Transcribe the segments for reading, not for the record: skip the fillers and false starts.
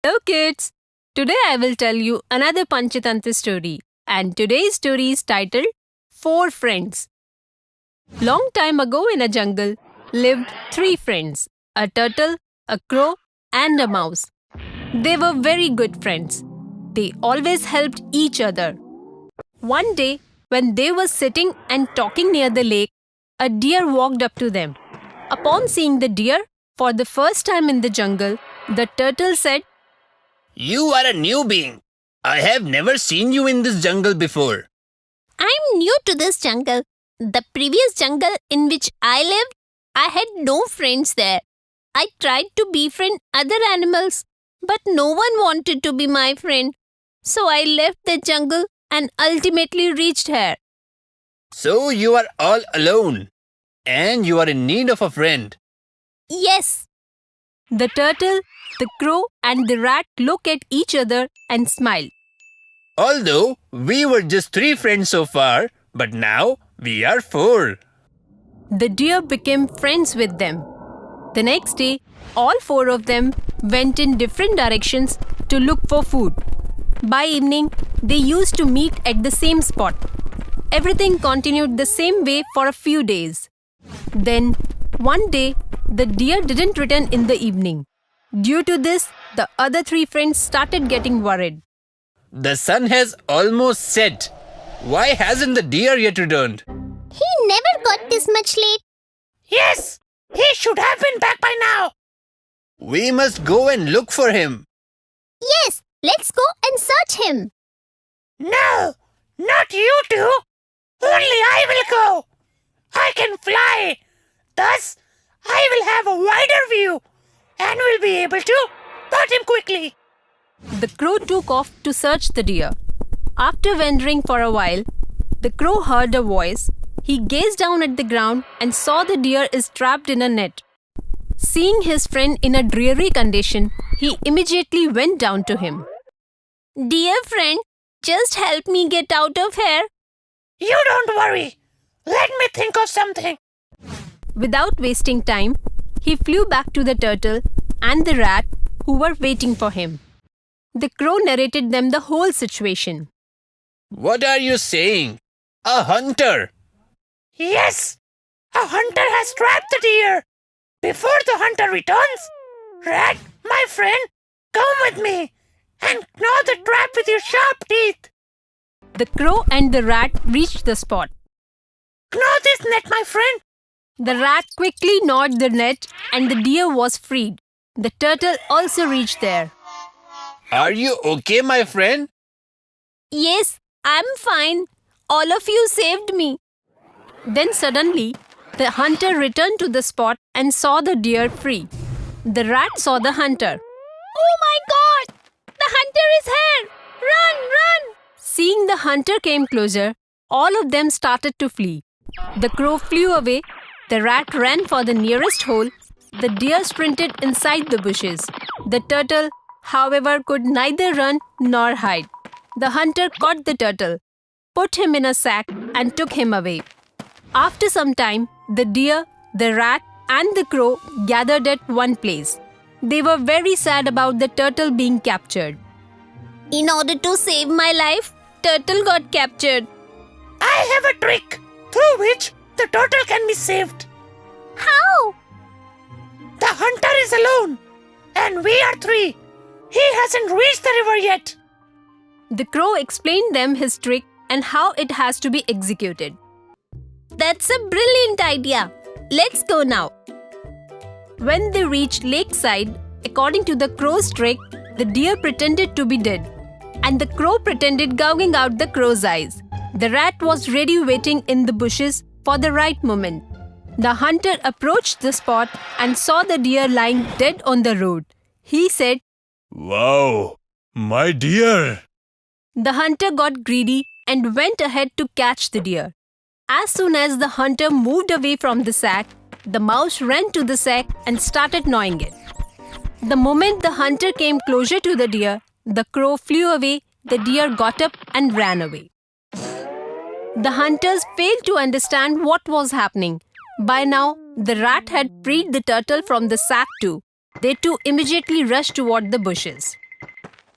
Hello kids! Today I will tell you another Panchatantra story, and today's story is titled 4 Friends. Long time ago in a jungle lived 3 friends, a turtle, a crow and a mouse. They were very good friends. They always helped each other. One day when they were sitting and talking near the lake, a deer walked up to them. Upon seeing the deer for the first time in the jungle, the turtle said, "You are a new being. I have never seen you in this jungle before." I'm new to this jungle. The previous jungle in which I lived, I had no friends there. I tried to befriend other animals, but no one wanted to be my friend. So I left the jungle and ultimately reached here. So you are all alone. And you are in need of a friend. Yes, The turtle, the crow and the rat look at each other and smile. Although we were just 3 friends so far, but now we are 4. The deer became friends with them. The next day, all 4 of them went in different directions to look for food. By evening, they used to meet at the same spot. Everything continued the same way for a few days. Then, one day, the deer didn't return in the evening. Due to this, the other 3 friends started getting worried. The sun has almost set. Why hasn't the deer yet returned? he never got this much late. Yes, he should have been back by now. We must go and look for him. Yes, let's go and search him. No, not you two. Only I will go. I can fly. Thus, I will have a wider view and will be able to spot him quickly. The crow took off to search the deer. After wandering for a while, the crow heard a voice. He gazed down at the ground and saw the deer is trapped in a net. Seeing his friend in a dreary condition, he immediately went down to him. Dear friend, just help me get out of here. You don't worry. Let me think of something. Without wasting time, he flew back to the turtle and the rat who were waiting for him. The crow narrated them the whole situation. What are you saying? A hunter? Yes, a hunter has trapped the deer. Before the hunter returns, rat, my friend, come with me and gnaw the trap with your sharp teeth. The crow and the rat reached the spot. Gnaw this net, my friend. The rat quickly gnawed the net and the deer was freed. The turtle also reached there. Are you okay, my friend? Yes, I'm fine. All of you saved me. Then suddenly, the hunter returned to the spot and saw the deer free. The rat saw the hunter. Oh my God! The hunter is here! Run, run! Seeing the hunter came closer, all of them started to flee. The crow flew away, the rat ran for the nearest hole, the deer sprinted inside the bushes. The turtle, however, could neither run nor hide. The hunter caught the turtle, put him in a sack and took him away. After some time, the deer, the rat and the crow gathered at one place. They were very sad about the turtle being captured. In order to save my life, turtle got captured. I have a trick through which the turtle can be saved. How? The hunter is alone and we are 3. He hasn't reached the river yet. The crow explained them his trick and how it has to be executed. That's a brilliant idea. Let's go now. When they reached lakeside, according to the crow's trick, the deer pretended to be dead, and the crow pretended gouging out the crow's eyes. The rat was ready waiting in the bushes for the right moment. The hunter approached the spot and saw the deer lying dead on the road. He said, "Wow, my dear!" The hunter got greedy and went ahead to catch the deer. As soon as the hunter moved away from the sack, the mouse ran to the sack and started gnawing it. The moment the hunter came closer to the deer, the crow flew away, the deer got up and ran away. The hunters failed to understand what was happening. By now, the rat had freed the turtle from the sack too. They too immediately rushed toward the bushes.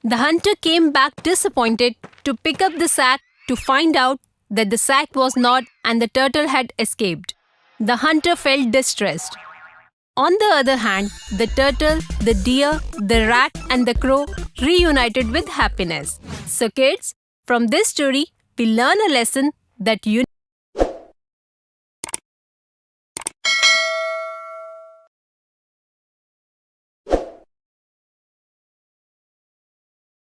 The hunter came back disappointed to pick up the sack to find out that the sack was not and the turtle had escaped. The hunter felt distressed. On the other hand, the turtle, the deer, the rat, and the crow reunited with happiness. So, kids, from this story, we learn a lesson that